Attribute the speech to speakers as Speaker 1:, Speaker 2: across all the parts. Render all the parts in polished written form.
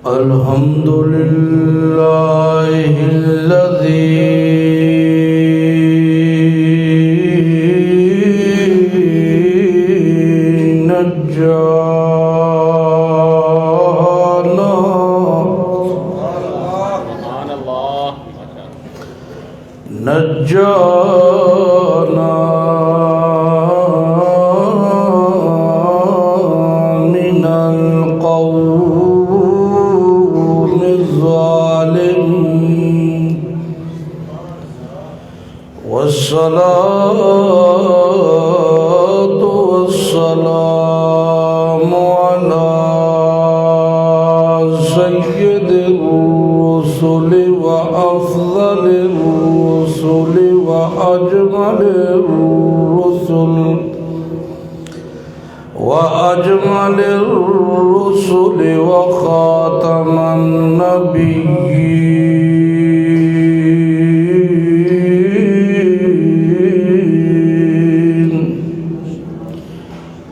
Speaker 1: الحمد لله الذي نجانا من القوم الظالمين والصلاة والسلام على سيد الرسل وأفضل الرسل وأجمل الرسل وخاتم النبيين.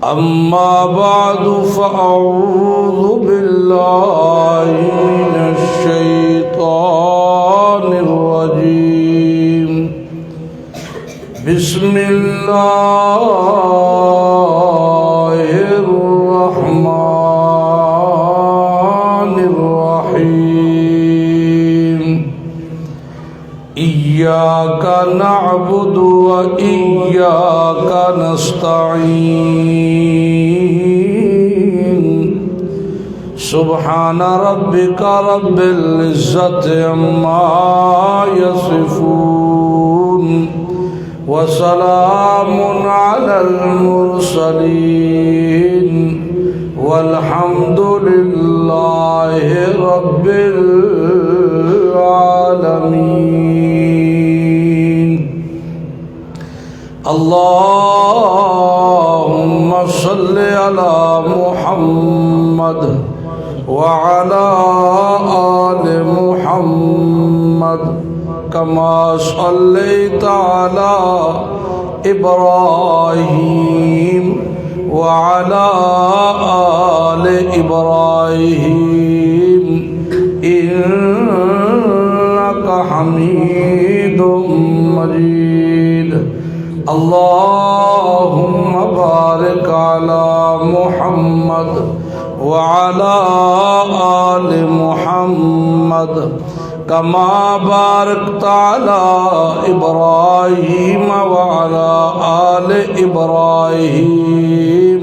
Speaker 1: أما بعد فأعوذ بالله من الشيطان الرجيم. بسم الله الرحمن الرحيم. إياك نعبد وإياك نستعين. سبحان ربك رب العزة عما يصفون وسلام على المرسلين والحمد لله رب العالمين. اللهم صل على محمد وعلى آل محمد كما صليت على إبراهيم وعلى آل إبراهيم إنك حميد مجيد. اللهم بارك على محمد وعلى آل محمد كما باركت على إبراهيم وعلى آل إبراهيم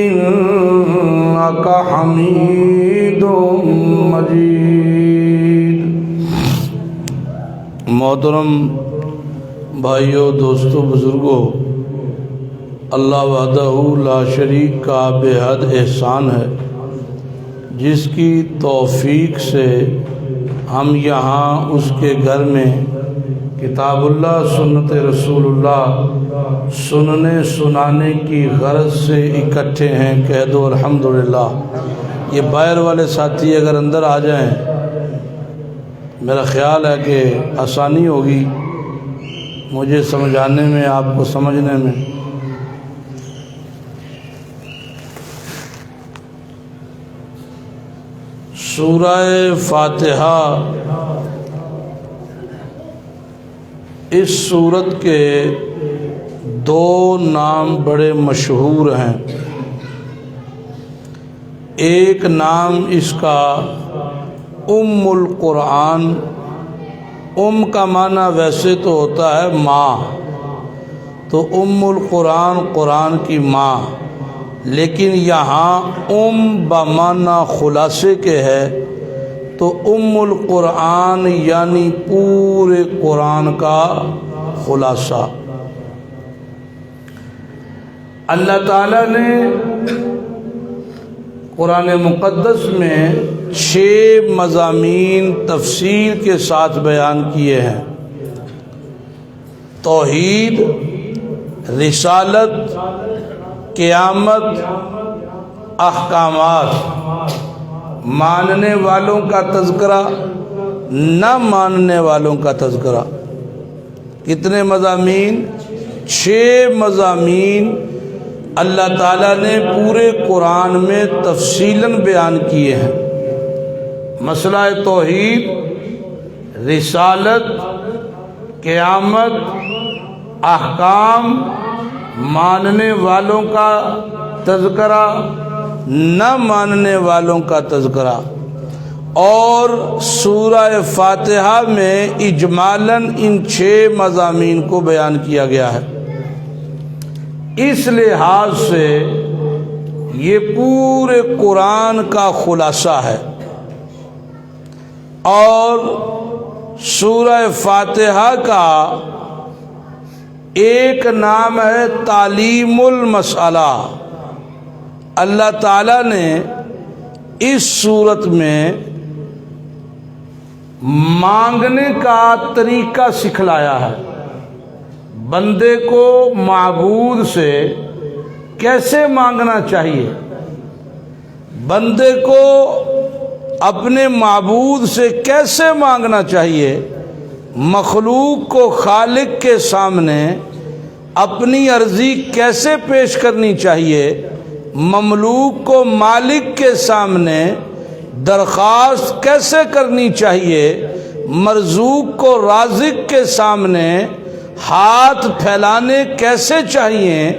Speaker 1: إنك حميد مجيد. محترم بھائیوں، دوستوں، بزرگوں، اللہ وحدہ لا شریک کا بے حد احسان ہے جس کی توفیق سے ہم یہاں اس کے گھر میں کتاب اللہ سنت رسول اللہ سننے سنانے کی غرض سے اکٹھے ہیں. کہہ دو الحمدللہ. یہ باہر والے ساتھی اگر اندر آ جائیں میرا خیال ہے کہ آسانی ہوگی مجھے سمجھانے میں، آپ کو سمجھنے میں. سورہ فاتحہ اس سورت کے دو نام بڑے مشہور ہیں. ایک نام اس کا ام القرآن. ام کا معنی ویسے تو ہوتا ہے ماں، تو ام القرآن قرآن کی ماں، لیکن یہاں ام بمعنی خلاصے کے ہے تو ام القرآن یعنی پورے قرآن کا خلاصہ. اللہ تعالیٰ نے قرآن مقدس میں 6 مضامین تفصیل کے ساتھ بیان کیے ہیں. توحید، رسالت، قیامت، احکامات، ماننے والوں کا تذکرہ، نہ ماننے والوں کا تذکرہ. کتنے مضامین؟ 6 مضامین اللہ تعالیٰ نے پورے قرآن میں تفصیلاً بیان کیے ہیں. مسئلہ توحید، رسالت، قیامت، احکام، ماننے والوں کا تذکرہ، نہ ماننے والوں کا تذکرہ، اور سورہ فاتحہ میں اجمالاً ان 6 مضامین کو بیان کیا گیا ہے۔ اس لحاظ سے یہ پورے قرآن کا خلاصہ ہے۔ اور سورہ فاتحہ کا ایک نام ہے تعلیم المسئلہ۔ اللہ تعالیٰ نے اس صورت میں مانگنے کا طریقہ سکھلایا ہے، بندے کو معبود سے کیسے مانگنا چاہیے، بندے کو اپنے معبود سے کیسے مانگنا چاہیے، مخلوق کو خالق کے سامنے اپنی عرضی کیسے پیش کرنی چاہیے، مملوک کو مالک کے سامنے درخواست کیسے کرنی چاہیے، مرزوق کو رازق کے سامنے ہاتھ پھیلانے کیسے چاہیے۔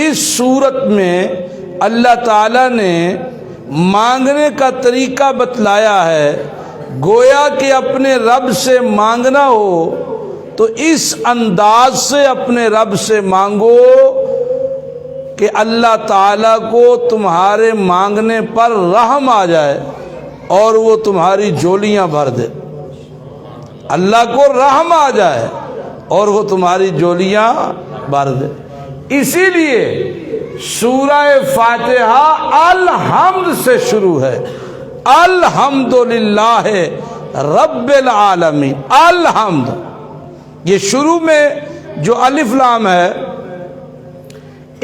Speaker 1: اس صورت میں اللہ تعالیٰ نے مانگنے کا طریقہ بتلایا ہے۔ گویا کہ اپنے رب سے مانگنا ہو تو اس انداز سے اپنے رب سے مانگو کہ اللہ تعالیٰ کو تمہارے مانگنے پر رحم آ جائے اور وہ تمہاری جھولیاں بھر دے۔ اللہ کو رحم آ جائے اور وہ تمہاری جھولیاں بھر دے۔ اسی لیے سورہ فاتحہ الحمد سے شروع ہے، الحمدللہ رب العالمین۔ الحمد، یہ شروع میں جو الف لام ہے،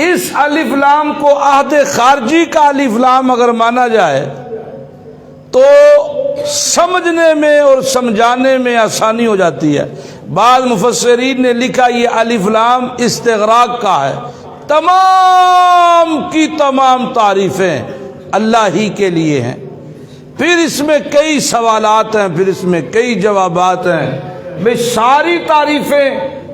Speaker 1: اس الف لام کو عہد خارجی کا الف لام اگر مانا جائے تو سمجھنے میں اور سمجھانے میں آسانی ہو جاتی ہے۔ بعض مفسرین نے لکھا یہ الف لام استغراق کا ہے، تمام کی تمام تعریفیں اللہ ہی کے لیے ہیں۔ پھر اس میں کئی سوالات ہیں، پھر اس میں کئی جوابات ہیں۔ بھئی ساری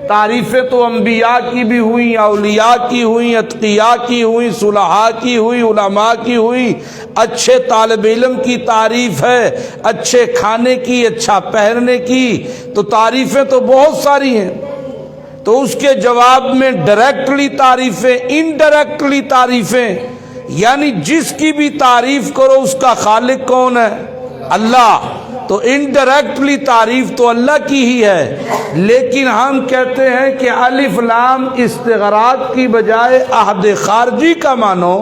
Speaker 1: تعریفیں تو انبیاء کی بھی ہوئیں، اولیاء کی ہوئیں، اتقیاء کی ہوئیں، صلحاء کی ہوئیں، علماء کی ہوئیں۔ اچھے طالب علم کی تعریف ہے، اچھے کھانے کی، اچھا پہننے کی، تو تعریفیں تو بہت ساری ہیں۔ تو اس کے جواب میں ڈائریکٹلی تعریفیں، انڈائریکٹلی تعریفیں، یعنی جس کی بھی تعریف کرو اس کا خالق کون ہے؟ اللہ۔ تو انڈائریکٹلی تعریف تو اللہ کی ہی ہے، لیکن ہم کہتے ہیں کہ الف لام استغراق کی بجائے عہد خارجی کا مانو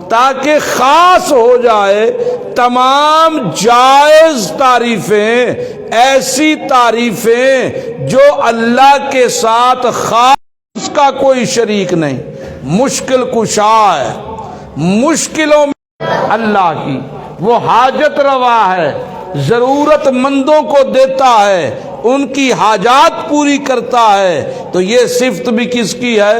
Speaker 1: تاکہ خاص ہو جائے تمام جائز تعریفیں، ایسی تعریفیں جو اللہ کے ساتھ خاص کا کوئی شریک نہیں، مشکل کشا ہے، مشکلوں میں اللہ کی، وہ حاجت روا ہے، ضرورت مندوں کو دیتا ہے، ان کی حاجات پوری کرتا ہے۔ تو یہ صفت بھی کس کی ہے؟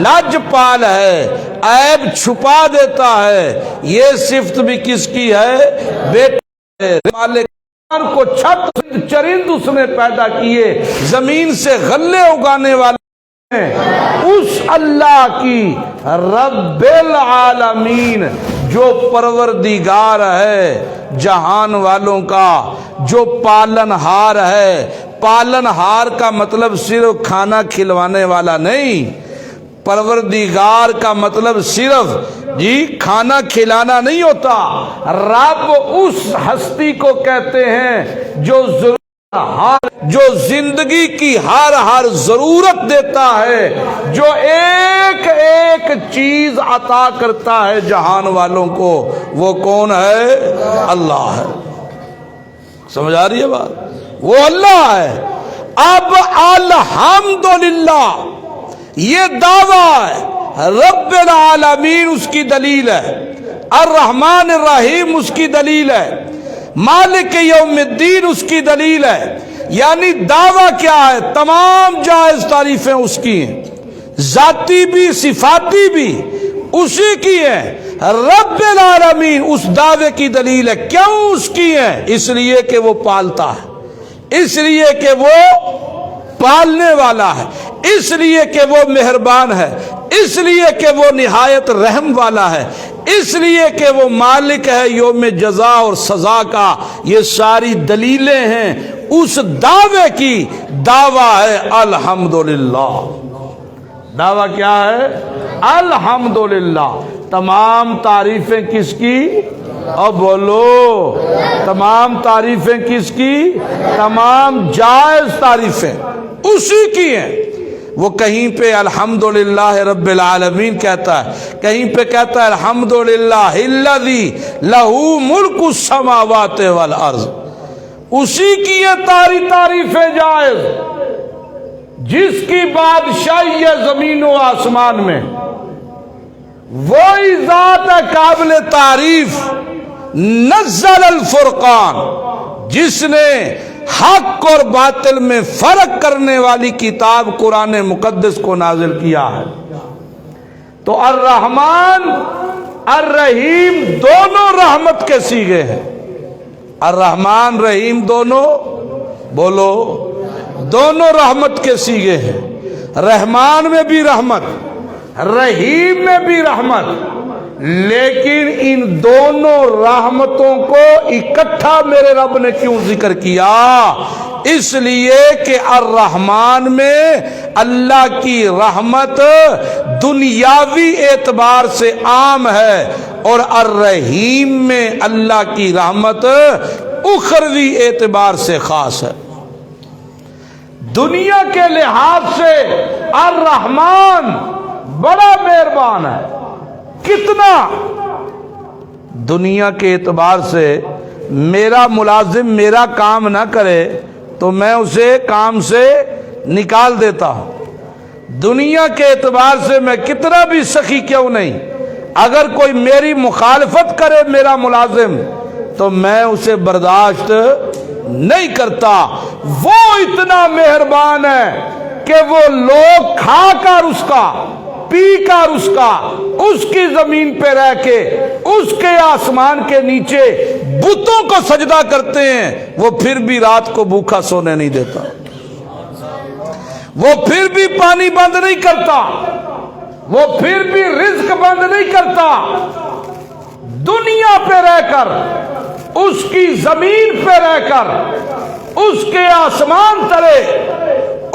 Speaker 1: لاجپال ہے، عیب چھپا دیتا ہے۔ یہ صفت بھی کس کی ہے؟ بیٹا مالک کو چھت چرند اس نے پیدا کیے، زمین سے غلے اگانے والے اس اللہ کی، رب العالمین، جو پروردگار ہے جہان والوں کا، جو پالن ہار ہے۔ پالن ہار کا مطلب صرف کھانا کھلوانے والا نہیں، پروردگار کا مطلب صرف کھانا کھلانا نہیں ہوتا۔ رب اس ہستی کو کہتے ہیں جو زندگی کی ہر ضرورت دیتا ہے، جو ایک ایک چیز عطا کرتا ہے جہان والوں کو۔ وہ کون ہے؟ اللہ ہے۔ سمجھ آ رہی ہے بات؟ وہ اللہ ہے۔ اب الحمدللہ یہ دعویٰ ہے، رب العالمین اس کی دلیل ہے، الرحمن الرحیم اس کی دلیل ہے، مالک یوم الدین اس کی دلیل ہے۔ یعنی دعویٰ کیا ہے؟ تمام جائز تعریفیں اس کی ہیں، ذاتی بھی صفاتی بھی اسی کی ہیں، رب العالمین اس دعوے کی دلیل ہے۔ کیوں اس کی ہیں؟ اس لیے کہ وہ پالتا ہے، اس لیے کہ وہ پالنے والا ہے، اس لیے کہ وہ مہربان ہے، اس لیے کہ وہ نہایت رحم والا ہے، اس لیے کہ وہ مالک ہے یوم جزا اور سزا کا۔ یہ ساری دلیلیں ہیں اس دعوے کی۔ دعویٰ ہے الحمدللہ۔ دعویٰ کیا ہے؟ الحمدللہ۔ تمام تعریفیں کس کی؟ اب بولو، تمام تعریفیں کس کی؟ تمام جائز تعریفیں اسی کی ہیں۔ وہ کہیں پہ الحمدللہ رب العالمین کہتا ہے، کہیں پہ کہتا ہے الحمدللہ الذی لہ ملک السماوات والارض۔ اسی کی یہ تعریفیں جائز جس کی بادشاہی ہے زمین و آسمان میں۔ وہی ذات ہے قابل تعریف، نزل الفرقان، جس نے حق اور باطل میں فرق کرنے والی کتاب قرآن مقدس کو نازل کیا ہے۔ تو الرحمن الرحیم دونوں رحمت کے صیغے ہیں۔ الرحمن رحیم دونوں، بولو، دونوں رحمت کے صیغے ہیں۔ رحمان میں بھی رحمت، رحیم میں بھی رحمت، لیکن ان دونوں رحمتوں کو اکٹھا میرے رب نے کیوں ذکر کیا؟ اس لیے کہ الرحمن میں اللہ کی رحمت دنیاوی اعتبار سے عام ہے، اور الرحیم میں اللہ کی رحمت اخروی اعتبار سے خاص ہے۔ دنیا کے لحاظ سے الرحمن بڑا مہربان ہے۔ کتنا؟ دنیا کے اعتبار سے میرا ملازم میرا کام نہ کرے تو میں اسے کام سے نکال دیتا ہوں۔ دنیا کے اعتبار سے میں کتنا بھی سخی کیوں نہیں، اگر کوئی میری مخالفت کرے میرا ملازم تو میں اسے برداشت نہیں کرتا۔ وہ اتنا مہربان ہے کہ وہ لوگ کھا کر اس کا، پی کر اس کا، اس کی زمین پہ رہ کے، اس کے آسمان کے نیچے بتوں کو سجدہ کرتے ہیں، وہ پھر بھی رات کو بھوکا سونے نہیں دیتا، وہ پھر بھی پانی بند نہیں کرتا، وہ پھر بھی رزق بند نہیں کرتا۔ دنیا پہ رہ کر، اس کی زمین پہ رہ کر، اس کے آسمان تلے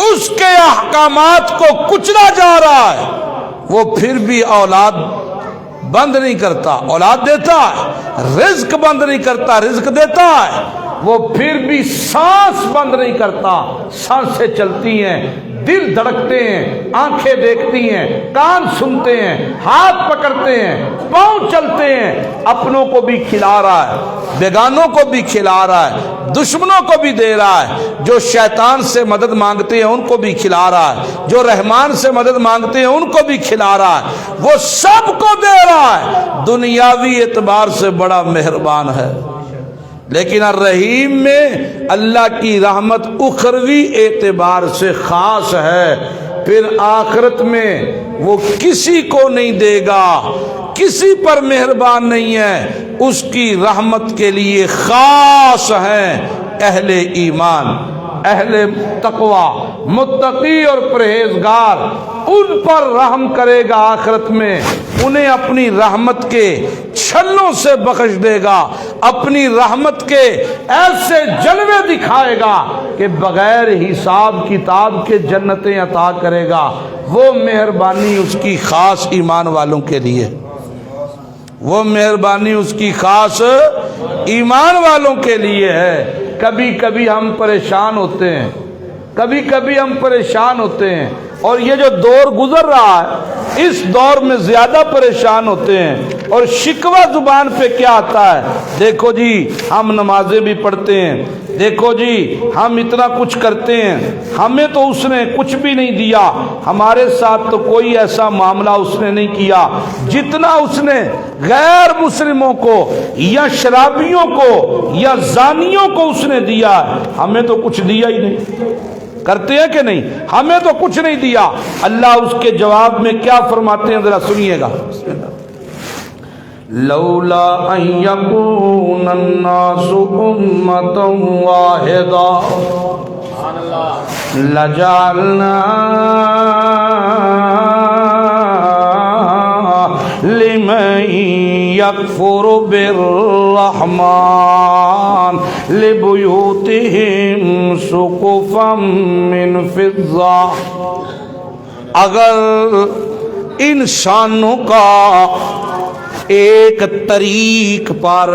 Speaker 1: اس کے احکامات کو کچلا جا رہا ہے، وہ پھر بھی اولاد بند نہیں کرتا، اولاد دیتا ہے، رزق بند نہیں کرتا، رزق دیتا ہے، وہ پھر بھی سانس بند نہیں کرتا، سانسیں چلتی ہیں، دل دھڑکتے ہیں، آنکھیں دیکھتی ہیں، کان سنتے ہیں، ہاتھ پکڑتے ہیں، پاؤں چلتے ہیں۔ اپنوں کو بھی کھلا رہا ہے، بیگانوں کو بھی کھلا رہا ہے، دشمنوں کو بھی دے رہا ہے، جو شیطان سے مدد مانگتے ہیں ان کو بھی کھلا رہا ہے، جو رحمان سے مدد مانگتے ہیں ان کو بھی کھلا رہا ہے، وہ سب کو دے رہا ہے۔ دنیاوی اعتبار سے بڑا مہربان ہے، لیکن الرحیم میں اللہ کی رحمت اخروی اعتبار سے خاص ہے۔ پھر آخرت میں وہ کسی کو نہیں دے گا، کسی پر مہربان نہیں ہے، اس کی رحمت کے لیے خاص ہیں اہل ایمان، اہل تقوی، متقی اور پرہیزگار، ان پر رحم کرے گا آخرت میں، انہیں اپنی رحمت کے چھلوں سے بخش دے گا، اپنی رحمت کے ایسے جلوے دکھائے گا کہ بغیر حساب کتاب کے جنتیں عطا کرے گا۔ وہ مہربانی اس کی خاص ایمان والوں کے لیے، وہ مہربانی اس کی خاص ایمان والوں کے لیے ہے۔ کبھی کبھی ہم پریشان ہوتے ہیں، کبھی کبھی ہم پریشان ہوتے ہیں، اور یہ جو دور گزر رہا ہے اس دور میں زیادہ پریشان ہوتے ہیں، اور شکوہ زبان پہ کیا آتا ہے؟ دیکھو جی ہم نمازیں بھی پڑھتے ہیں، دیکھو جی ہم اتنا کچھ کرتے ہیں، ہمیں تو اس نے کچھ بھی نہیں دیا، ہمارے ساتھ تو کوئی ایسا معاملہ اس نے نہیں کیا جتنا اس نے غیر مسلموں کو یا شرابیوں کو یا زانیوں کو اس نے دیا، ہمیں تو کچھ دیا ہی نہیں۔ کرتے ہیں کہ نہیں؟ ہمیں تو کچھ نہیں دیا. اللہ اس کے جواب میں کیا فرماتے ہیں ذرا سنیے گا. لولا ان یکون الناس امة واحدة لجعلنا لمن یکفر بالرحمن لبیوتہم سقفا من فضة. اگر انسانوں کا ایک طریق پر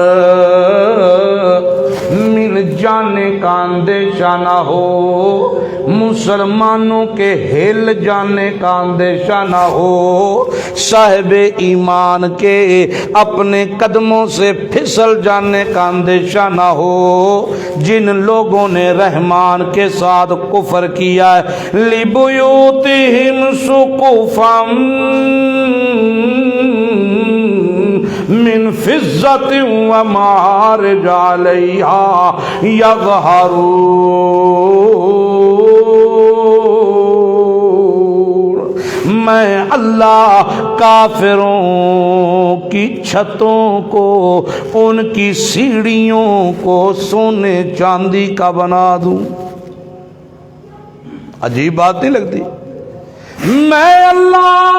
Speaker 1: مل جانے کا اندیشہ نہ ہو، مسلمانوں کے ہل جانے کا اندیشہ نہ ہو، صاحب ایمان کے اپنے قدموں سے پھسل جانے کا اندیشہ نہ ہو، جن لوگوں نے رحمان کے ساتھ کفر کیا ہے. لِبُيُوتِهِمْ سُقُفًا من فضة ومعارج علیہا یظہرون. میں اللہ کافروں کی چھتوں کو، ان کی سیڑھیوں کو سونے چاندی کا بنا دوں. عجیب بات نہیں لگتی؟ میں اللہ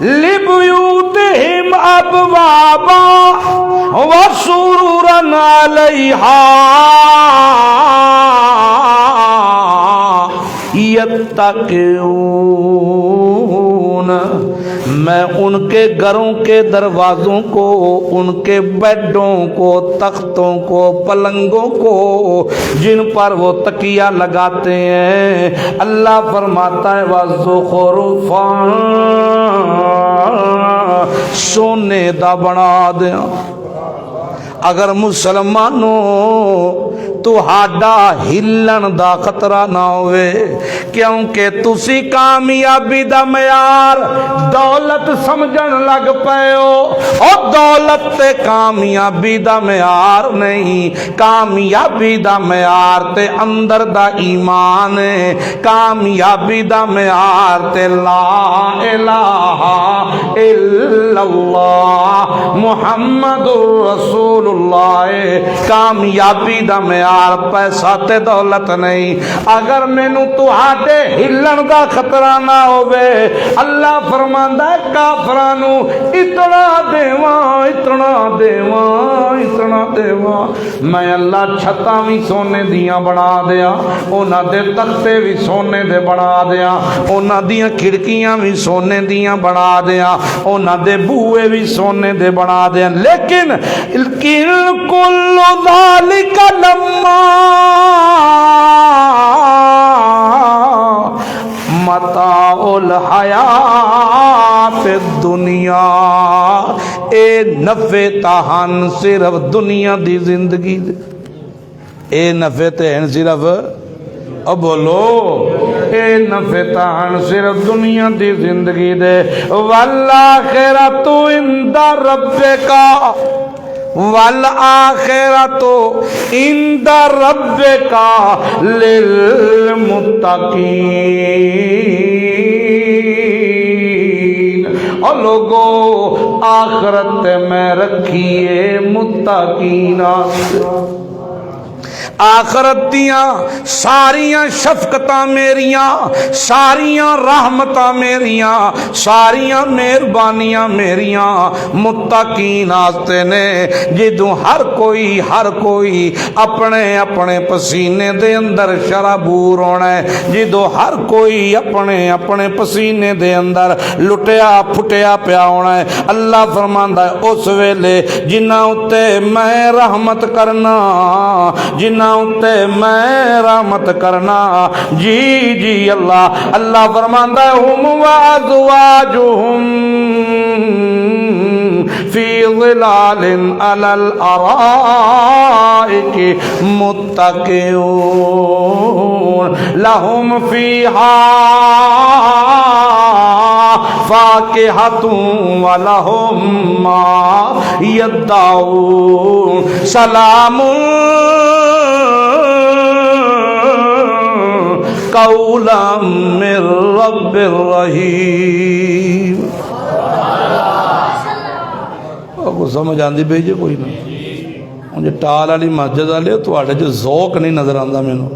Speaker 1: لِبُيُوتِهِمْ أَبْوَابًا وَسُرُرًا عَلَيْهَا يَتَّكِئُونَ. میں ان کے گھروں کے دروازوں کو، ان کے بیڈوں کو، تختوں کو، پلنگوں کو، جن پر وہ تکیہ لگاتے ہیں، اللہ فرماتا ہے وَزُخْرُفًا، سونے دا بنا دیا. اگر مسلمانوں تہاڈا ہلن دا خطرہ نہ ہوئے، کیونکہ تسی کامیابی دا معیار دولت سمجھن لگ پئے ہو. اور دولت تے کامیابی دا معیار نہیں، کامیابی دا معیار تے اندر دا ایمان ہے. کامیابی دا معیار تے لا الہ الا اللہ محمد رسول اللہ. کامیابی دا معیار پیسہ تے دولت نہیں. اگر مینوں تہاڈے ہلن دا خطرہ نہ ہوئے، اللہ فرماندا ہے کافراں نوں اتنا دیواں، اتنا دیواں، اتنا دیواں. میں اللہ چھتاں وی سونے دیاں بنا دیاں، انہاں دے تختے وی سونے دے بنا دیاں، انہاں دیاں کھڑکیاں وی سونے دیاں بنا دیاں، انہاں دے بوئے وی سونے دے بنا دیاں. لیکن کل ذالک لما متاع الحیات الدنیا. اے نفع تہن صرف دنیا دی زندگی دے، اے نفع تہن صرف، اب بولو، اے نفع تہن صرف دنیا دی زندگی دے. والآخرۃ عند ربک، والآخرۃ عند ربک للمتقین. اور لوگو آخرت میں رکھیے متقین. آخرت دیاں ساریاں شفقتاں میریاں، ساریاں رحمتاں میریاں، ساریاں مہربانیاں میریاں متقین آستے نے، جدوں ہر کوئی اپنے اپنے پسینے دے اندر شرابور ہونا ہے، جدوں ہر کوئی اپنے پسینے دے اندر لٹیا پھٹیا پیا ہونا ہے. اللہ فرماندا ہے اس ویلے جنہاں اُتے میں رحمت کرنا، جنہاں اُتے میں رحمت کرنا. جی اللہ فرماندا ہے ہم وازواجہم فی ظلال علی الارائک متکئون لہم فیہا فاکہۃ ولہم ما یدعون سلام قولا من رب الرحیم۔ کو سمجھ آندی پئی جی کوئی نہ؟ مجھے ٹال والی مسجد والے تواڈے چ ذوق نہیں نظر آندا مینوں،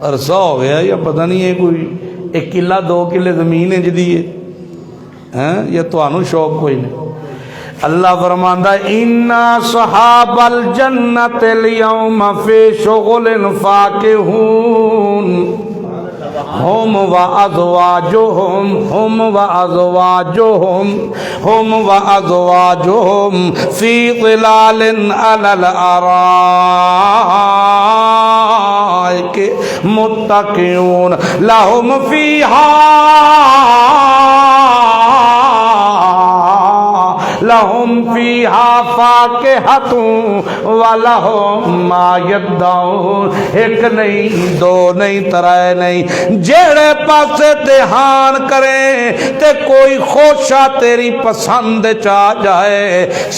Speaker 1: عرصہ ہو گیا یا پتہ نہیں ہے کوئی 1 کلہ 2 کلے زمین ہے جدی ہے یا تانوں شوق کوئی نہیں۔ اللہ فرماندا اِنَّا صحاب الجنت اليوم فی شغل فاکہون ہم وازواجہم فی ظلال علی الارائک متکئون لہم فیہا فاکہۃ ولہم ما یدعون۔ ایک نہیں، 2 نہیں، 3 نہیں، جیڑے پاسے دھیان کریں تے کوئی خوشا تیری پسند چا جائے،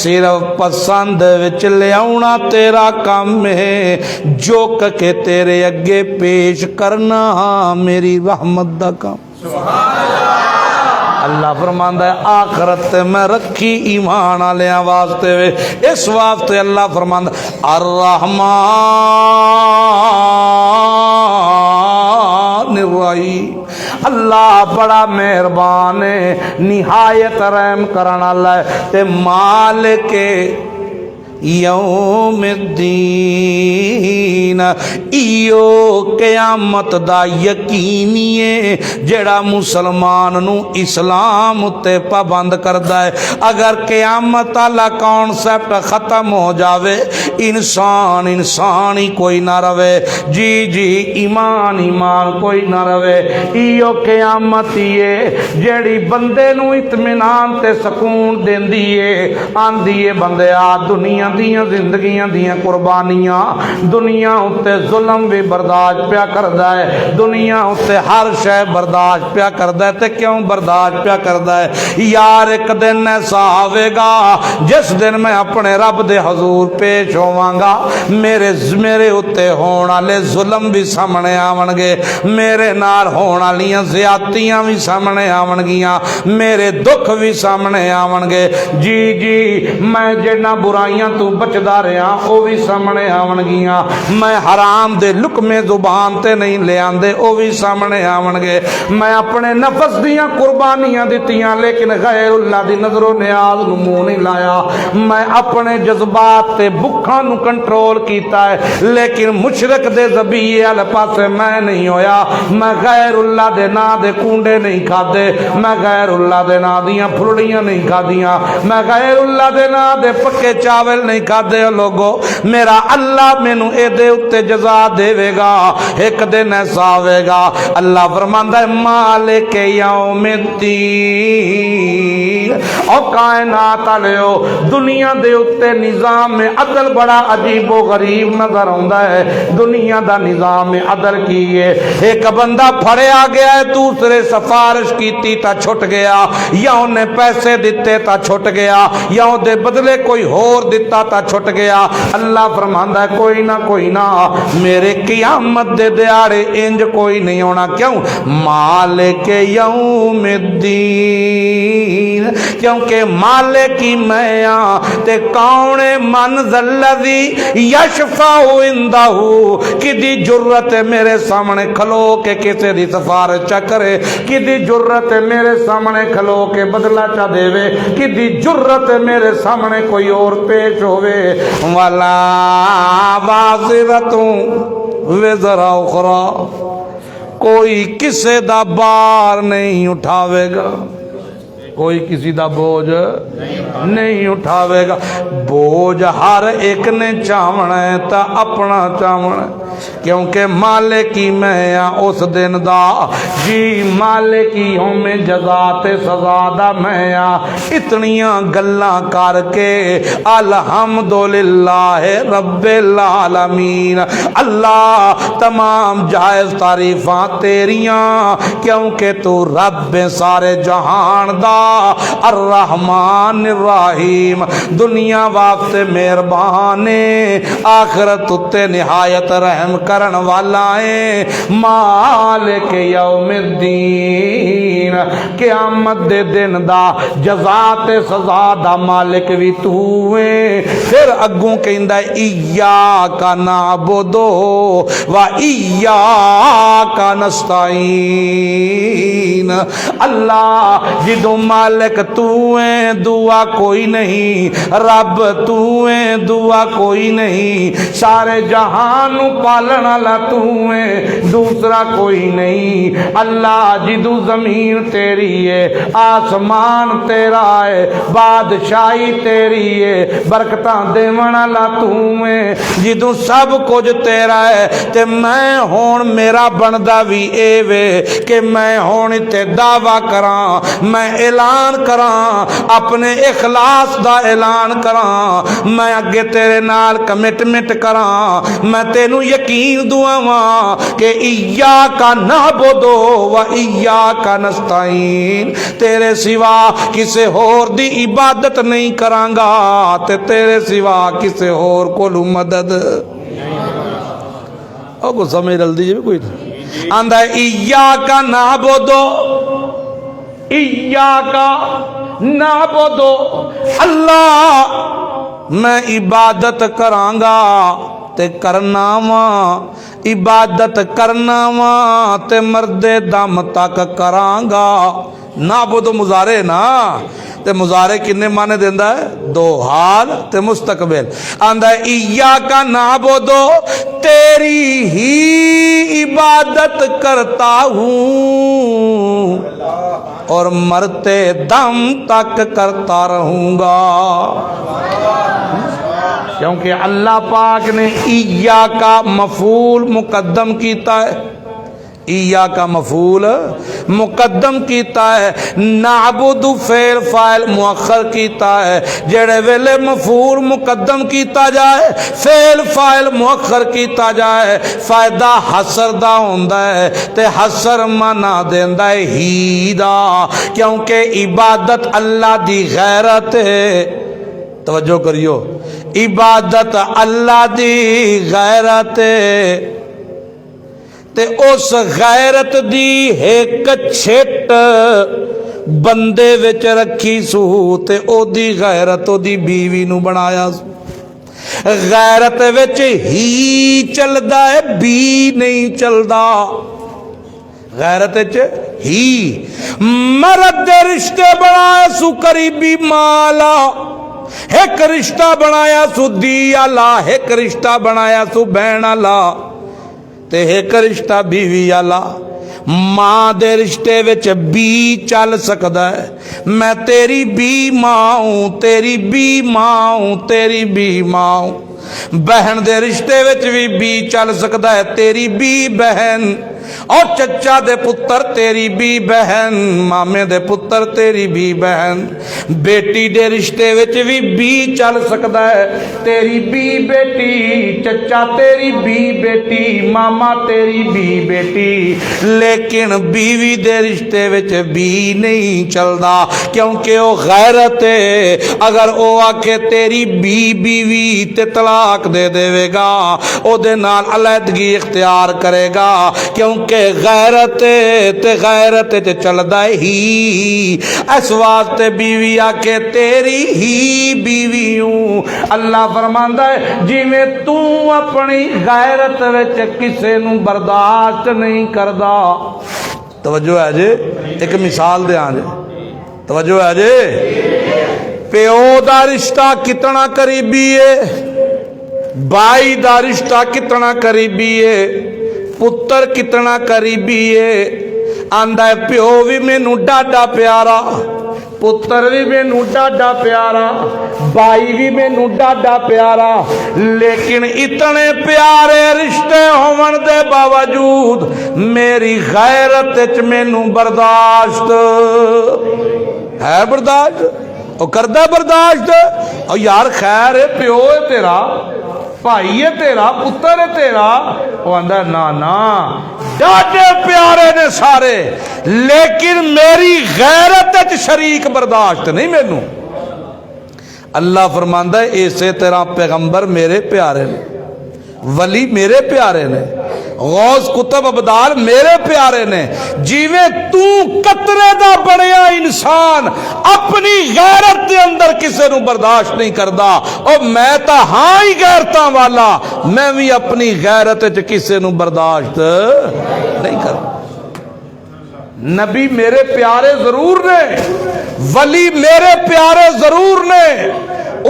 Speaker 1: صرف پسند وچ لیاؤنا تیرا کام ہے، جو کہ تیرے اگے پیش کرنا میری رحمت دا کام۔ اللہ فرماندا ہے آخرت میں رکھی ایمان والےاں واسطے وے، اس واسطے اللہ فرماندا الرحمن الرحیم، اللہ بڑا مہربان ہے، نہایت رحم کرن والا ہے، تے مالک یوم الدین، ایو قیامت دا یقینیے جڑا مسلمان نو اسلام تے پابند کردا ہے۔ اگر قیامت والا کانسیپٹ ختم ہو جاوے، انسان ہی کوئی نہ رہے، جی ایمان کوئی نہ رہے، ایو قیامت ہے جڑی بندے نو اطمینان تے سکون دیندی ہے، آندی ہے بندیا دنیا دیاں زندگیاں دیاں قربانیاں، دنیا اتے ظلم بھی برداشت پیا کردا ہے، دنیا اتے ہر شے برداشت پیا کردا ہے، تے کیوں برداشت پیا کردا ہے؟ یار ایک دن ایسا آوے گا جس دن میں اپنے رب دے حضور پیش ہوواں گا، میرے اتے ہون والے ظلم بھی سامنے آون گے، میرے نال ہون والیاں زیادتیاں بھی سامنے آون گیاں، میرے دکھ بھی سامنے آون گے، جی میں جنہ برائیاں تو بچدا رہا او بھی سامنے آون گیاں، میں حرام دے لقمے زبان تے نہیں لے آندے او بھی سامنے آون گے، میں اپنے نفس دیاں قربانیاں دتیاں لیکن غیر اللہ دی نظر و نیاز نو منہ نہیں لایا، میں اپنے جذبات تے بکھاں نو کنٹرول کیتا ہے لیکن مشرک دے ذبیحے والے پاسے میں نہیں ہویا، میں غیر اللہ دے نا دے کونڈے نہیں کھادے، میں غیر اللہ دے نا دیاں پھلڑیاں نہیں کھادیاں، میں غیر اللہ دے نا دے پکے چاول نہیں کھادے، لوگو میرا اللہ مینوں اے دے اتے جزا دے گا، ایک دن ایسا آوے گا۔ اللہ فرماندا ہے مالک یوم الدین، او کائنات والےو دنیا دے اتے نظام عدل بڑا عجیب و غریب نظر آندا ہے۔ دنیا دا نظام عدل کی ہے، ایک بندہ پھڑیا گیا ہے، دوسرے سفارش کیتی تا چھٹ گیا، یا انہیں پیسے دیتے تا چھٹ گیا، یا دے بدلے کوئی ہور دیتا تا چھٹ گیا۔ اللہ فرماندا ہے کوئی نہ میرے قیامت دے دیاڑے انج کوئی نہیں ہونا، کیوں؟ مالک یوم الدین، کیونکہ مالکی میں تے کون من ذلذی یشفع عندہ، کدی جرت میرے سامنے کھلو کے کسے دی سفارش چا کرے، کدی جرت میرے سامنے کھلو کے بدلہ چا دے وے، کدی جرت میرے سامنے کوئی اور پیش ہوئے، وَلَا وَازِرَةٌ وِزْرَ أُخْرَى، کوئی کسے دا بار نہیں اٹھاوے گا، کوئی کسی دا بوجھ نہیں اٹھاوے گا، بوجھ ہر ایک نے چاونا ہے تا اپنا چاونا ہے، کیونکہ مالکی میں اس دن دا، جی مالکی یوم جزا تے سزا دا میں اتنیاں گلاں کر کے الحمدللہ رب العالمین، اللہ تمام جائز تعریفاں تیریاں، کیونکہ تو رب سارے جہان دا الرحمن الرحیم، دنیا واسطے مہربان، آخرت تے نہایت رحم رحم کرن والا ہے، مالک یوم الدین، قیامت دے دن دا جزا تے سزا دا مالک بھی تو ہے۔ پھر اگوں کہندا ہے ایاک نعبد و ایاک نستعین، اللہ جدوں مالک تو ہے دعا کوئی نہیں، رب تو ہے دعا کوئی نہیں، سارے جہان پالن والا تو ہے دوسرا کوئی نہیں، اللہ جدوں زمین تیری ہے، آسمان تیرا ہے، بادشاہی تیری ہے، برکتاں دیون والا تو ہے، جدوں سب کچھ تیرا ہے تے میں ہون میرا بندا وی اے وے کہ میں ہون تے دعویٰ کراں، میں اعلان کراں، اپنے اخلاص دا اعلان کراں، میں اگے تیرے نال کمٹمنٹ کراں، میں تینوں یقین دعاواں کہ ایاک نعبد و ایاک نستعین، تیرے سوا کسے اور دی عبادت نہیں کراں گا تے تیرے سوا کسے اور کولو مدد۔ او کو سمجھ رل دیجئے کوئی آندہ ہے ایاک نعبد ایاک نعبد، اللہ میں عبادت کراں گا تے کرنا وا، عبادت کرنا وا تے مرد دم تک کراں گا۔ نعبد مضارع نا تے مضارع کنے معنی دیندا ہے؟ دو، حال تے مستقبل۔ آندا ہے ایاک نعبد، تیری ہی عبادت کرتا ہوں اور مرتے دم تک کرتا رہوں گا، کیونکہ اللہ پاک نے ایاک مفعول مقدم کیتا ہے، ایاک مفعول مقدم کیتا ہے، نعبد فعل فاعل مؤخر کیتا ہے، جڑے ویلے مفعول مقدم کیتا جائے فعل فاعل مؤخر کیتا جائے فائدہ حسر دا ہوندا ہے تے حسر مانا دیندا ہے ہی دا، کیونکہ عبادت اللہ دی غیرت ہے، توجہ کریو، عبادت اللہ دی غیرت ہے تے اس غیرت دی ایک چھٹ بندے وچ رکھی سو تے او دی غیرت او دی بیوی نو بنایا سو، غیرت وچ ہی چلدا ہے بی نہیں چلدا، غیرت وچ ہی، مرد دے رشتے بنایا سو قریبی مالا، ایک رشتہ بنایا سو دی آلا، ایک رشتہ بنایا سو بہن آلا تے ایک رشتہ بیوی آلا، ماں دے رشتے وچ بی چل سکدا ہے، میں تیری بی ماں ہوں، تیری بی ماں ہوں، تیری بی ماں ہوں، بہن دے رشتے وچ بی چل سکدا ہے، تیری بی بہن، اور چچا دے پتر تیری بی بہن، مامے دے پتر تیری بی بہن، بیٹی دے رشتے وچ بی چل سکدا ہے، تیری بی بیٹی، چچا تیری بی بیٹی، ماما تیری بی بیٹی، لیکن بیوی دے رشتے وچ بی نہیں چلدا، کیونکہ او غیرت ہے، اگر او آکے تیری بی بیوی تے طلاق دے دے گا، او دے نال علیحدگی اختیار کرے گا، کیونکہ غیرت تے غیرت تے چلدا ہی، اس واسطے بیوی آکے تیری ہی بیوی ہوں، اللہ فرماندا ہے جی میں تو اپنی غیرت وچ کسے نو برداشت نہیں کردا، توجہ ہے جی، ایک مثال دے آن جی، توجہ ہے جی، پیو دا رشتہ کتنا قریبی ہے، بائی دا رشتہ کتنا قریبی ہے، پتر کتنا قریبی ہے، آندہ ہے پیو بھی مینوں ڈاڈا پیارا، پتر بھی مینوں ڈاڈا پیارا، بائی بھی مینوں ڈاڈا پیارا، لیکن اتنے پیارے رشتے ہون دے باوجود میری غیرت وچ مینوں برداشت ہے، برداشت او کردہ برداشت، او یار خیر ہے، پیو ہے تیرا، بھائی ہے تیرا، پتر ہے تیرا، وہ اندر نا ڈاڈے پیارے نے سارے، لیکن میری غیرت وچ شریک برداشت نہیں مینوں۔ اللہ فرماندا ہے ایسے طرح پیغمبر میرے پیارے نے، ولی میرے پیارے نے، غوث کتب ابدال میرے پیارے نے، جیویں تو قطرے دا بڑیا انسان اپنی غیرت دے اندر کسے نو برداشت نہیں کردا، او میں تا ہاں ہی غیرتاں والا، میں بھی اپنی غیرت وچ کسے نو برداشت نہیں کردا۔ نبی میرے پیارے ضرور نے، ولی میرے پیارے ضرور نے،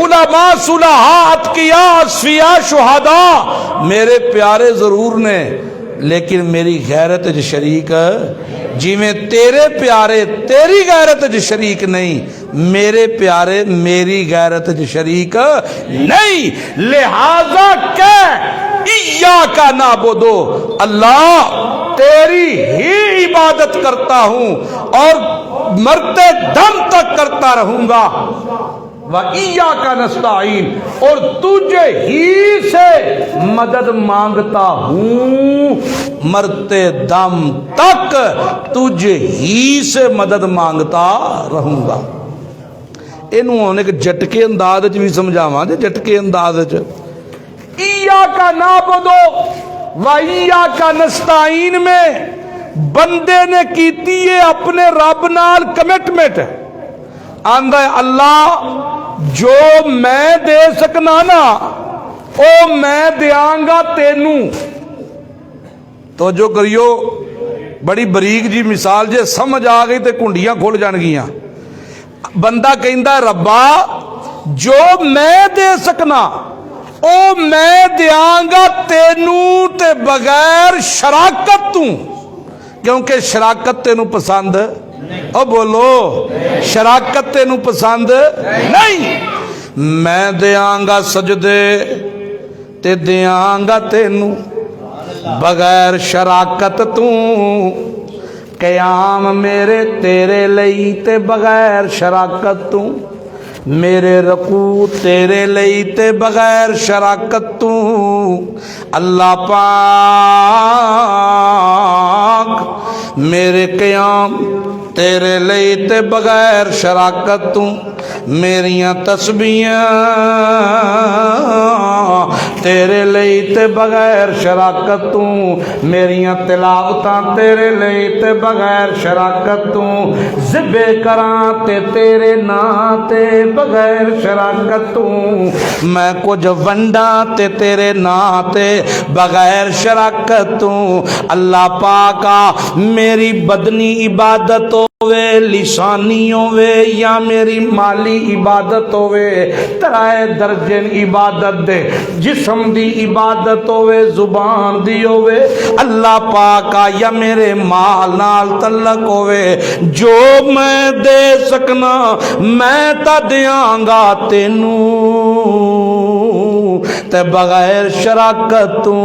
Speaker 1: علماء صلحاء اتقیاء اصفیاء شہداء میرے پیارے ضرور نے، لیکن میری غیرت وچ شریک جویں تیرے پیارے تیری غیرت وچ شریک نہیں، میرے پیارے میری غیرت وچ شریک نہیں، لہذا کہ ایاک نعبد، اللہ تیری ہی عبادت کرتا ہوں اور مرتے دم تک کرتا رہوں گا، وَإِيَّاكَ نَسْتَعِينُ، اور تجھے ہی سے مدد مانگتا ہوں، مرتے دم تک تجھے ہی سے مدد مانگتا رہوں گا۔ انہوں نے ایک جھٹکے انداز بھی سمجھاواں جے، جھٹکے انداز ایاک نعبد وَإِيَّاكَ نَسْتَعِينُ میں بندے نے کیتی ہے اپنے رب نال کمٹمنٹ، آندا ہے اللہ جو میں دے سکنا نا او میں دیاں گا تینوں۔ تو جو کریو بڑی بریک جی مثال جے سمجھ آ گئی تے کنڈیاں کھول جان گیاں۔ بندہ کہندا ہے ربا جو میں دے سکنا او میں دیاں گا تینوں تے بغیر شراکت تو، کیونکہ شراکت تینوں پسند او بولو شراکت تینوں پسند نہیں۔ میں دیاں گا سجدے تے دیاں گا تینوں بغیر شراکت تو، قیام میرے تیرے لئی تے بغیر شراکت تو، میرے رکوع تیرے لئی تے بغیر شراکت تو، اللہ پاک میرے قیام تیرے لئی تے بغیر شراکت تو، میریاں تسبیحاں تیرے لئی تے بغیر شراکت تو، میریاں تلاوتاں تیرے لئی تے بغیر شراکت تو، ذبح کراں تے تیرے نام تے بغیر شراکت تو، میں کچھ ونڈاں تے تیرے نام تے بغیر شراکت تو، اللہ پاکا میری بدنی عبادت ہوے لسانی ہوے یا میری مالی عبادت ہوے، ترائے درجن عبادت دے، جسم دی عبادت ہوے زبان دی ہوے، اللہ پاکا یا میرے مال نال تعلق ہوے، جو میں دے سکنا میں تا دیاں گا تینوں تے بغیر شراکت تو،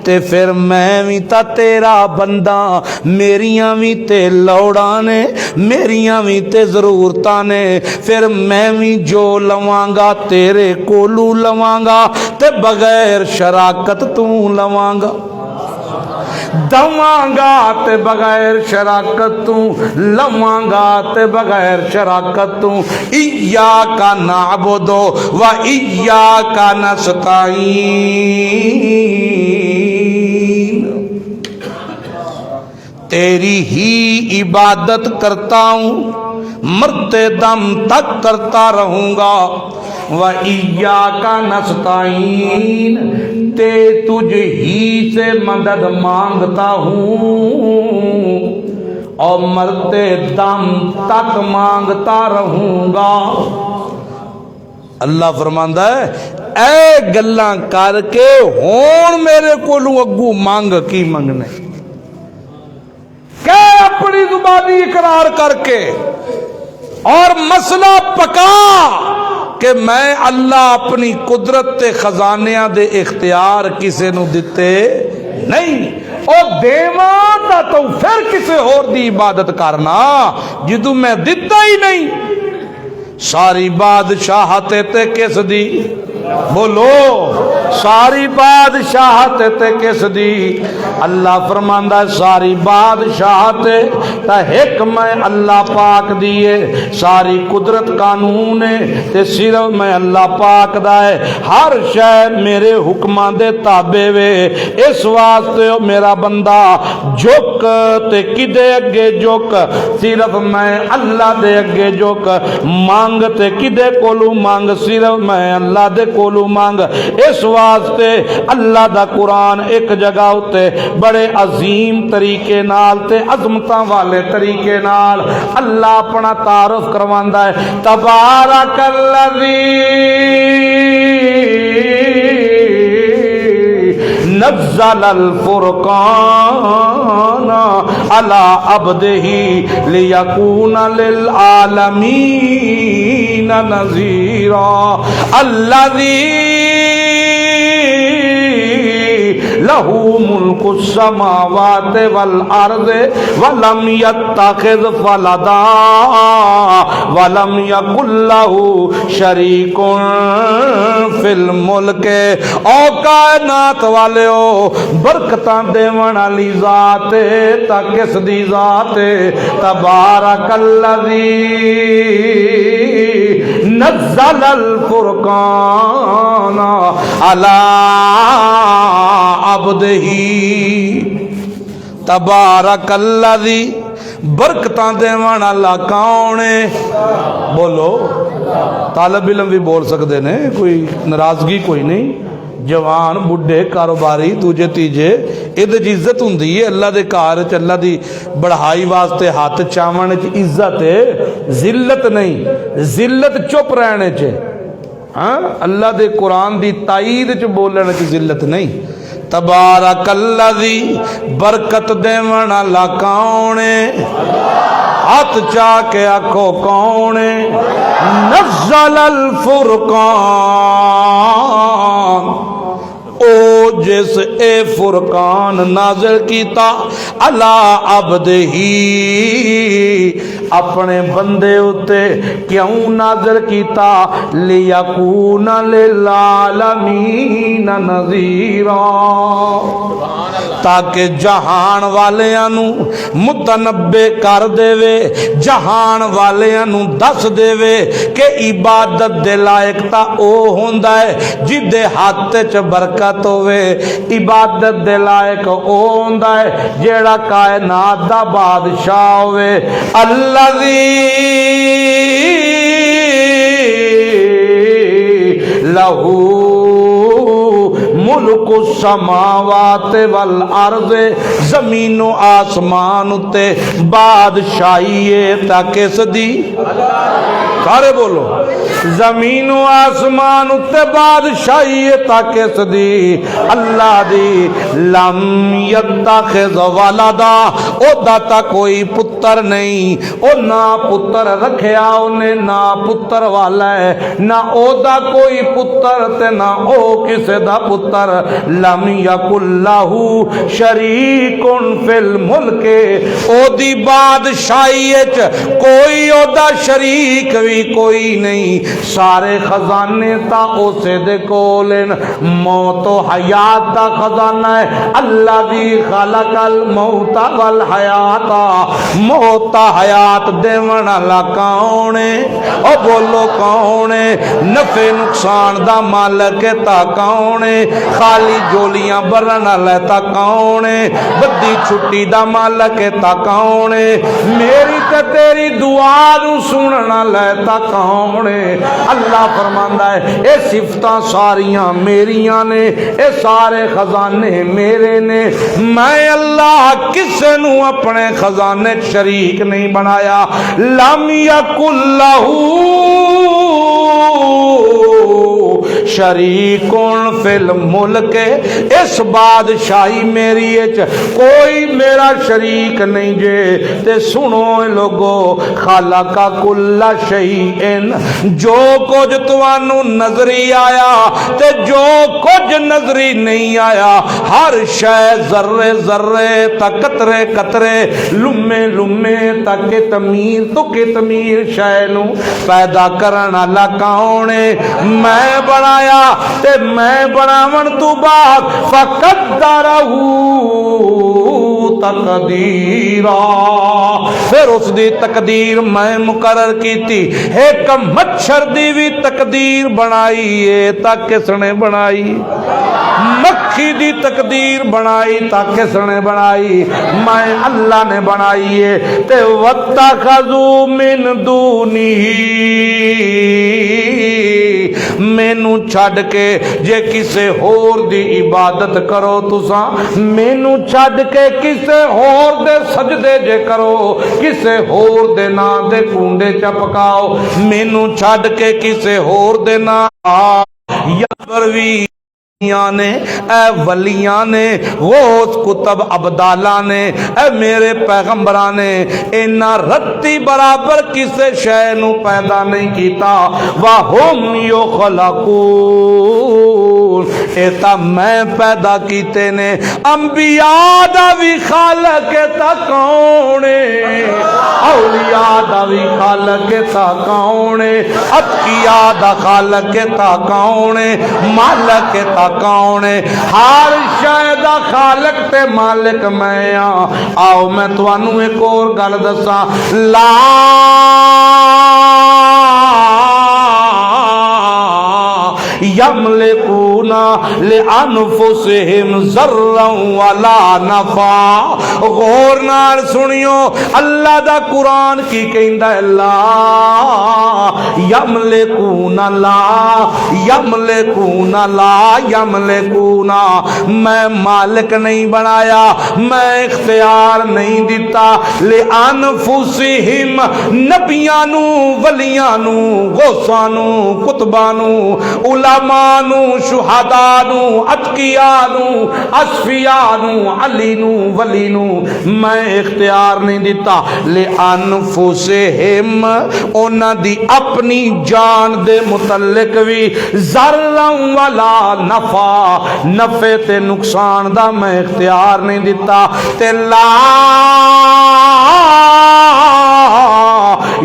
Speaker 1: تے پھر میں بھی تا تیرا بندہ، میریاں بھی تے لوڑاں نے، میریاں بھی تے ضرورتاں نے، پھر میں بھی جو لواں گا تیرے کولو لواں گا تے بغیر شراکت تو لواں گا، دواں گا تے بغیر شراکت تو، لواں گا تے بغیر شراکت تو، ایاک نعبد و ایاک نستعین، تیری ہی عبادت کرتا ہوں، مرتے دم تک کرتا رہوں گا، وَإِيَّاكَ نَسْتَعِينُ، تے تجھ ہی سے مدد مانگتا ہوں اور مرتے دم تک مانگتا رہوں گا۔ اللہ فرماندا ہے اے گلاں کر کے ہون میرے کولوں اگوں مانگ کی منگنے، کہ اپنی زبانی اقرار کر کے اور مسئلہ پکا کہ میں اللہ اپنی قدرت تے خزانیاں دے اختیار کسے نو دتے نہیں، اور دیواں تا تو پھر کسے اور دی عبادت کرنا جدوں میں دتا ہی نہیں۔ ساری بادشاہت تے کس دی بولو ساری بادشاہت تے کس دی؟ اللہ فرماندا ہے ساری بادشاہت تے ایک میں اللہ پاک دیے، ساری قدرت قانون تے صرف میں اللہ پاک دا ہے، ہر شے میرے حکماں دے تابع وے، اس واسطے او میرا بندہ جھک تے کدے اگے جھک، صرف میں اللہ دے اگے جھک، مانگ تے کدے کولو مانگ، صرف میں اللہ دے کولو مانگ۔ اس واسطے اللہ دا قرآن ایک جگہ ہوتے بڑے عظیم طریقے نال تے عظمتاں والے طریقے نال اللہ اپنا تعارف کرواندا ہے، تبارک الذی نزل الفرقان على عبده ليكون للعالمين نذيرا الذي لہ ملک السماوات والارض ولم یتخذ ولدا ولم یکن لہ شریک فی الملک۔ او کائنات والیو برکتاں دیون والی ذات تا کس دی ذات؟ تبارک الذی نزل الفرقان علی عبدہی۔ تبارک الذی برکتاں دیون والا کون ہے؟ بولو طالب علم بھی بول سکتے نے، کوئی ناراضگی کوئی نہیں، جوان بڈھے کاروباری دوجے تیجے ادھر عزت ہوندی ہے اللہ دے کار چ، اللہ دی بڑھائی واسطے ہاتھ چاون چ عزت ہے، ذلت نہیں، ذلت چپ رہنے چ، ہاں اللہ دے قرآن دی تائید چ بولنے چ ذلت نہیں۔ تبارک الذی برکت دیون والا کون ہے؟ ہاتھ چاہ کے آکھو کون ہے؟ نزل الفرقان، او جس اے فرقان نازل کیتا علی عبدہی، اپنے بندے اتے کیوں نازل کیتا؟ لیکون للعالمین نذیرا، تاکہ جہان والیاں نو متنبع کر دے وے، جہان والیاں نو دس دے وے کہ عبادت دے لائق تا او ہوندا ہے جدے ہاتھ چ برکت ہوئے، عبادت دے لائق او ہوندا ہے جیڑا کائنات دا بادشاہ ہوئے، الذی لہو ملک السماوات والارض، زمین و آسمان تے بادشاہی ہے تا کس دی؟ سارے بولو زمین و آسمان تے بادشاہی ہے تا کس دی؟ اللہ دی۔ لم یتخذ ولدا، او داتا کوئی پتر نہیں، او نہ پتر رکھیا اونے، نہ پتر والا ہے، نہ او دا کوئی پتر تے نہ او کسے دا پتر۔ لم یکن لہ شریک فی الملک، او دی بادشاہی وچ کوئی او دا شریک بھی کوئی نہیں، سارے خزانے تا اسے دے کول، موت و حیات دا خزانہ ہے اللہ دی، خلق الموت والحیات، موت حیات دیون والا کون ہے؟ او بولو کون ہے؟ نفع نقصان دا مالک تا کون ہے؟ خالی جولیاں برن والا تا کون ہے؟ بدی چھٹی دا مالک تا کون ہے؟ میری تے تیری دعا نو سنن والا تا کون ہے؟ اللہ فرماندا ہے اے صفتاں ساریاں میریاں نے، اے سارے خزانے میرے نے، میں اللہ کسے نو اپنے خزانے شریک نہیں بنایا۔ لم یکن لہ شریکون فی الملک، اس بادشاہی میری اچ کوئی میرا شریک نہیں جے۔ تے سنو لوگو، خالق کل شیئن، جو کچھ توانو نظری آیا تے جو کچھ کچھ نظری نہیں آیا، ہر شے ذرے ذرے تک قطرے قطرے لمے لمے تک تمیر تو کہ تمیر شے نو پیدا کرن والا کون ہے؟ میں بنایا تے میں بناون تو بعد فقدرہ تقدیرا، پھر اس دی تقدیر میں مقرر کیتی، ایک مچھر دی بھی تقدیر بنائی ہے تاکہ سنے بنائی، مکھی دی تقدیر بنائی تاکہ سنے بنائی، میں اللہ نے بنائی ہے۔ تے واتخذوا من دونہ، مینو چھڈ کے جے کسے ہور دی عبادت کرو تساں، مینو چھڈ کے کسے ہور دے سجدے جے کرو، کسے ہور دے نام دے کونڈے چپکاؤ، مینو چھڈ کے کسے ہور دے نام یا بروی نے، اے ولیاں نے، غوث کتب ابدالاں نے، اے میرے پیغمبراں نے اینا رتی برابر کسے شے نو پیدا نہیں کیتا، وَهُمْ يُخْلَقُونَ، ایتا میں پیدا کیتے نے۔ انبیاء دا بھی خالق تا کونے، اولیاء دا بھی خالق تا کونے، اتقیاء دا خالق تا کونے، مالک تا کونے، ہر شے دا خالق تے مالک میں ہاں۔ آؤ میں توانوں ایک اور گل دساں، لا یملکون لانفسہم ضرا ولا نفع، غور نال سنیو اللہ دا قرآن کی کہندا ہے، لا یملکون، لا یملکون، لا یملکون، میں مالک نہیں بنایا، میں اختیار نہیں دیتا، لانفسہم، نبیانو، ولیانو، غوثانو، قطبانو، علمانو، شہدانو، اتقیانو، اصفیانو، علینو، ولینو، میں اختیار نہیں دیتا، لانفسہم، اونا دی اپنی جان دے متعلق بھی، ذرا ولا نفع، نفع تے نقصان دا میں اختیار نہیں دیتا، تے لا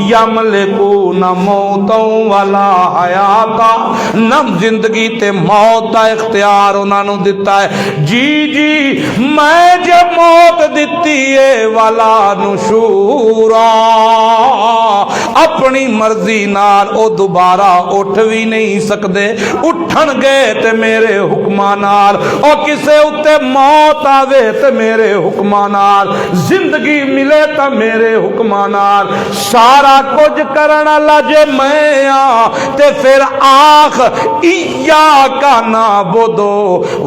Speaker 1: یملکون موتا ولا حیاتا، نہ زندگی تے موت دا اختیار انہاں نو دتا ہے، جی جی میں جے موت دتی ہے، ولا نشورا، اپنی مرضی نال او دوبارہ اٹھ بھی نہیں سکدے، اٹھن گے تے میرے حکماں نال، او کسے اتے موت آوے تے میرے حکماں نال، زندگی ملے تے میرے حکماں نال، سارا کچھ کرن والا جے میں ہاں تے پھر آخ ایاک نعبد و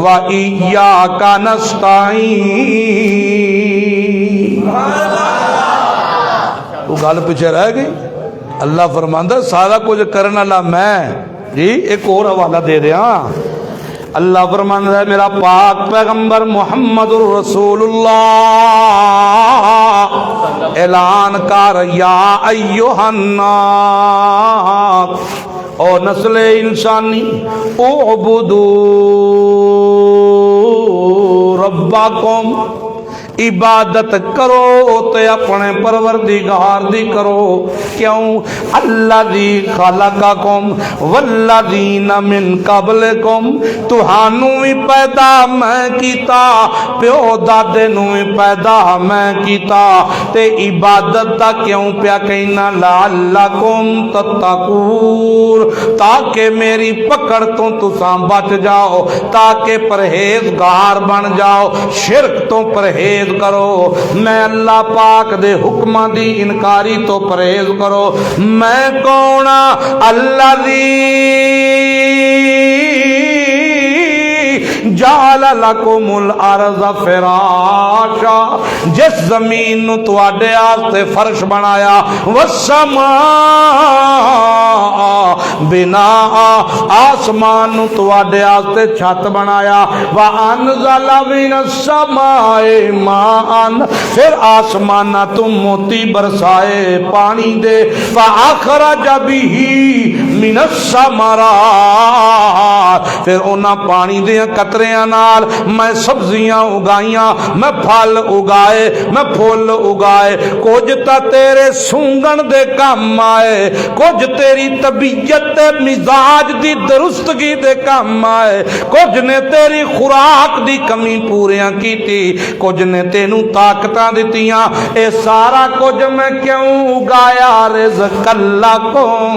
Speaker 1: ایاک نستعین۔ وہ گل پیچھے رہ گئی، اللہ فرماندا سارا کچھ کرن والا میں۔ جی ایک اور حوالہ دے دیا، اللہ فرماندا ہے میرا پاک پیغمبر محمد رسول اللہ اعلان کر، یا ایھا الناس، او نسل انسانی، اعبدوا ربکم، عبادت کرو تے اپنے پروردگار دی کرو، کیوں؟ الذی خلقکم والذین من قبلکم، تہانوں بھی پیدا میں کیتا، پیو دادے نوں بھی پیدا میں کیتا، تے عبادت دا کیوں پیا کہنا؟ لعلکم تتقون، تاکہ میری پکڑ تو تساں بچ جاؤ، تاکہ پرہیزگار بن جاؤ، شرک تو پرہیز کرو، میں اللہ پاک دے حکماں دی انکاری تو پرہیز کرو۔ میں کون؟ الذی جعل لکم الارض فراشا، جس زمین نو تواڈے واسطے فرش بنایا، والسماء بناء، آسمان نو تواڈے واسطے چھت بنایا، وانزل من السماء ماء، پھر آسمانہ تم موتی برسائے پانی دے، فاخرج به من الثمرات، پھر انہاں پانی دیاں قطریاں نال میں سبزیاں اگائیاں، میں پھل اگائے، میں پھول اگائے، کچھ تا تیرے سونگن دے کام آئے، کچھ تیری طبیعت تے مزاج دی درستگی دے کام آئے، کچھ نے تیری خوراک دی کمی پوریاں کیتی، کچھ نے تینوں طاقتاں دتیاں، اے سارا کچھ میں کیوں اگایا؟ رزق لکم،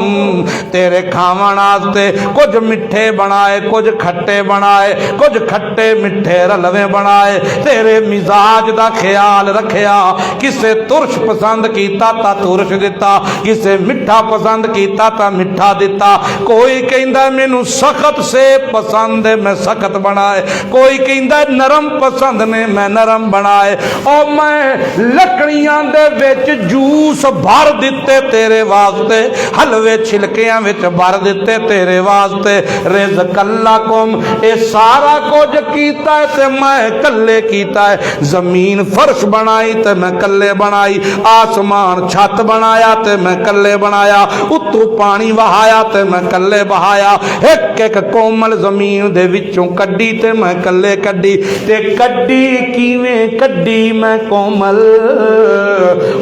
Speaker 1: تیرے کھاون واسطے، کچھ میٹھے بنائے، کچھ کھٹے بنائے، کچھ کھٹے میٹھے رلوے بنائے، تیرے مزاج دا خیال رکھیا، کسے ترش پسند کیتا تا ترش دیتا، کسے مٹھا پسند کیتا تا مٹھا دیتا، کوئی کہندا مینوں سخت سے پسند ہے میں سخت بنائے، کوئی کہندا نرم پسند نے میں نرم بنائے، او میں لکڑیاں دے وچ جوس بھر دیتے تیرے واسطے، حلوے چھلکیاں وچ بھر دیتے تیرے واسطے، رزق لکم، اے سارا کچھ کیتا ہے تے میں کلے کیتا ہے، زمین فرش بنائی تے میں کلے بنائی، آسمان چھت بنایا تے میں کلے بنایا، اتو پانی بہایا تے میں کلے بہایا، ایک ایک کومل زمین دے وچوں کڈی تے میں کلے کڈی، تے کڈی کیویں کڈی میں کومل،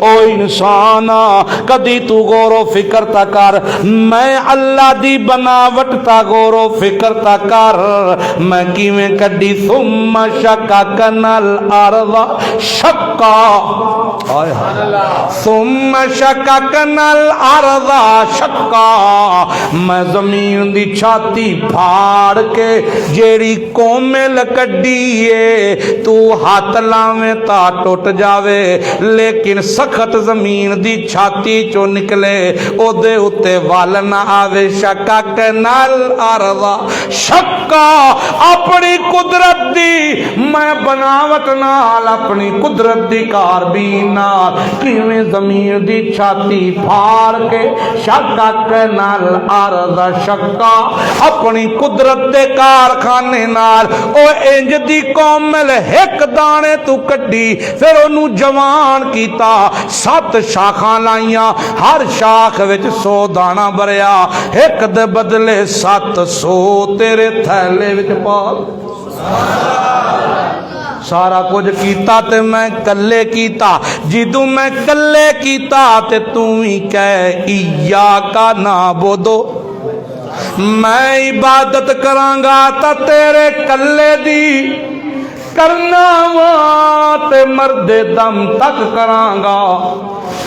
Speaker 1: او انسانا کدی تو غور و فکر تا کر، میں اللہ دی بناوٹ تا غور و فکر تا کر، میں کیویں کڈی، ثم شققنا الارض شقا، ثم شققنا الارض شقا، میں زمین دی چھاتی پھاڑ کے جیڑی کومل کڈی ہے، تو ہاتھ لاویں تا ٹوٹ جاوے، لیکن سخت زمین دی چھاتی چو نکلے او دے اتے وال نہ آوے، شققنا الارض شقا، اپنی قدرت دی میں بناوٹ نال، اپنی قدرت دی کاربین نال کیویں زمین دی چھاتی پھاڑ کے، شققنا الارض شقا، اپنی قدرت دے کارخانے نال او انج دی کومل ایک دانے تو کڈی، پھر انہوں جوان کیتا، 7 شاخاں لائیاں، ہر شاخ وچ 100 دانا بریا، ایک دے بدلے 700 تیرے تھیلے وچ پا، سارا کچھ کیتا تے میں کلے کیتا، جدوں میں کلے کیتا تے توں ہی کہے ایاک نعبدو، میں عبادت کرانگا تا تیرے کلے دی کرنا وا تے مرد دم تک کرانگا،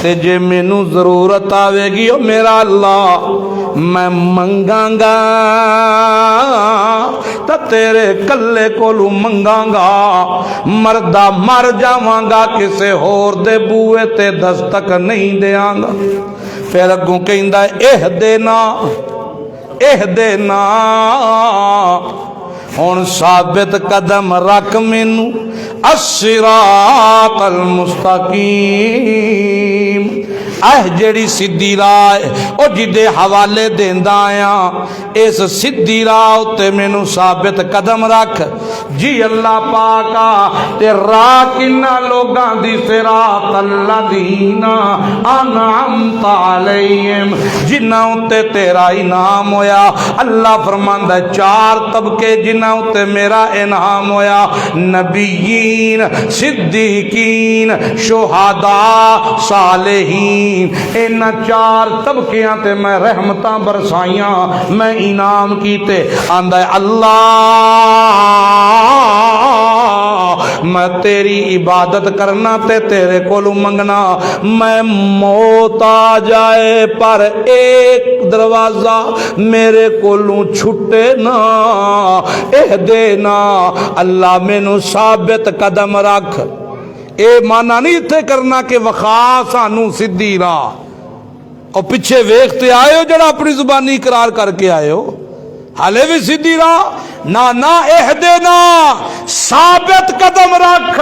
Speaker 1: تے جے مینوں ضرورت آوے گی او میرا اللہ میں منگاں گا تا تیرے کلے کولو منگاں گا، مردہ مر جاواں گا کسے ہور دے بوئے تے دستک نہیں دیاں گا، پھر اگوں کہندا اہدنا ہن ثابت قدم رکھ مینوں الصراط المستقیم، جیڑی سدھی راہ او جدے حوالے دیندا آیا، اس سدھی راہ تے مینوں ثابت قدم رکھ، جی اللہ پاکا تے راہ کنہ لوگاں دی، صراط الذین انعمت علیہم، جنہاں تے تیرا انعام ہویا، اللہ فرماندا 4 طبقے جنہاں تے میرا انعام ہویا، نبیین، صدیقین، شہداء، صالحین، ان 4 طبقیاں تے میں رحمتاں برسائیاں، میں انعام کیتے، آندا ہے اللہ میں تیری عبادت کرنا تے تیرے کولو منگنا، میں موت آ جائے پر ایک دروازہ میرے کولو چھٹے نا، اہدنا اللہ مینوں ثابت قدم رکھ، اے مانا نہیں تھے کرنا کہ وخا سانو سدھی راہ، اور پیچھے ویکھتے آئے ہو جڑا اپنی زبانی اقرار کر کے آئے ہو، حالے بھی سدھی راہ، نا اہدنا ثابت قدم رکھ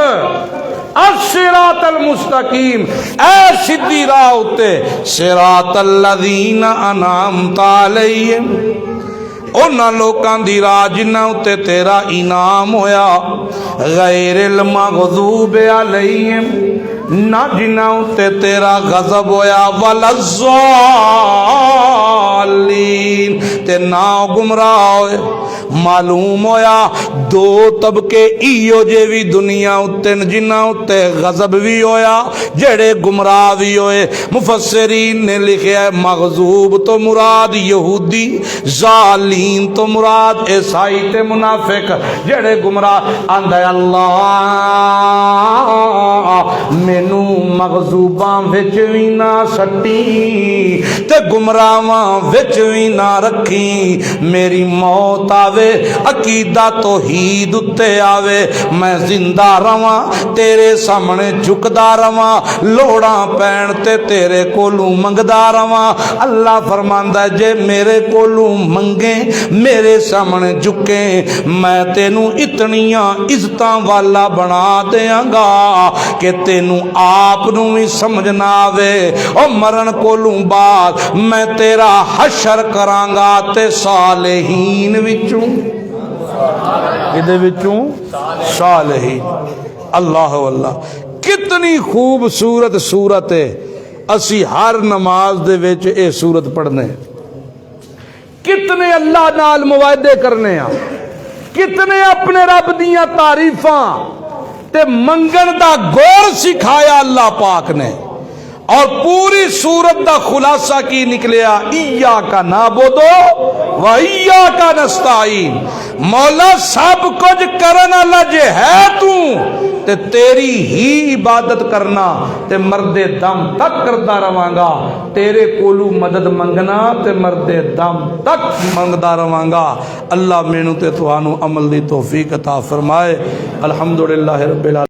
Speaker 1: الصراط المستقیم، اے سیدھی راہ اتے، صراط الذین انعمت علیہم، انہاں لوکاں دی راہ جنہاں اتے تیرا انعام ہویا، غیر المغضوب علیہم، نہ جنہاں اتے تیرا غضب ہویا، ولا الضالین، تے نہ گمراہ ہوئے۔ معلوم ہویا دو طبقے ایو جے بھی دنیا اتے جنہاں اتے غضب بھی ہویا، جڑے گمراہ بھی ہوئے۔ مفسرین نے لکھیا ہے مغضوب تو مراد یہودی، ضالین تو مراد عیسائی تے منافق، جڑے گمراہ آندا اللہ مینوں مغضوباں وچ وی نہ سٹی تے گمراہاں وچ وی نہ رکھی، میری موت آوے عقیدہ توحید اتے آوے، میں زندہ رواں تیرے سامنے جھکدا رواں، لوڑاں پین تے تیرے کولوں منگدا رواں۔ اللہ فرماندا ہے جے میرے کولوں منگے میرے سامنے جھکے، میں تینوں اتنیاں عزتاں والا بنا دیاں گا کہ تینوں آپ نوں بھی سمجھ نہ آوے، او مرن کولوں بعد میں تیرا حشر کراں گا تے صالحین وچوں، کدے وچوں؟ صالحین۔ اللہ واللہ کتنی خوبصورت صورت ہے، اسی ہر نماز دے وچ اے صورت پڑھنے، کتنے اللہ نال معاہدے کرنے ہیں، کتنے اپنے رب دیاں تعریفاں تے منگن دا گور سکھایا اللہ پاک نے، اور پوری صورت دا خلاصہ کی نکلیا ایاک نعبد و ایاک نستعین، مولا سب کچھ کرن والا جے ہے تو تے تیری ہی عبادت کرنا تے مرد دم تک کرتا رواں گا، تیرے کولو مدد منگنا تے مرد دم تک منگدا رواں گا۔ اللہ مینوں تے تانوں عمل دی توفیق عطا فرمائے۔ الحمدللہ رب العالمین۔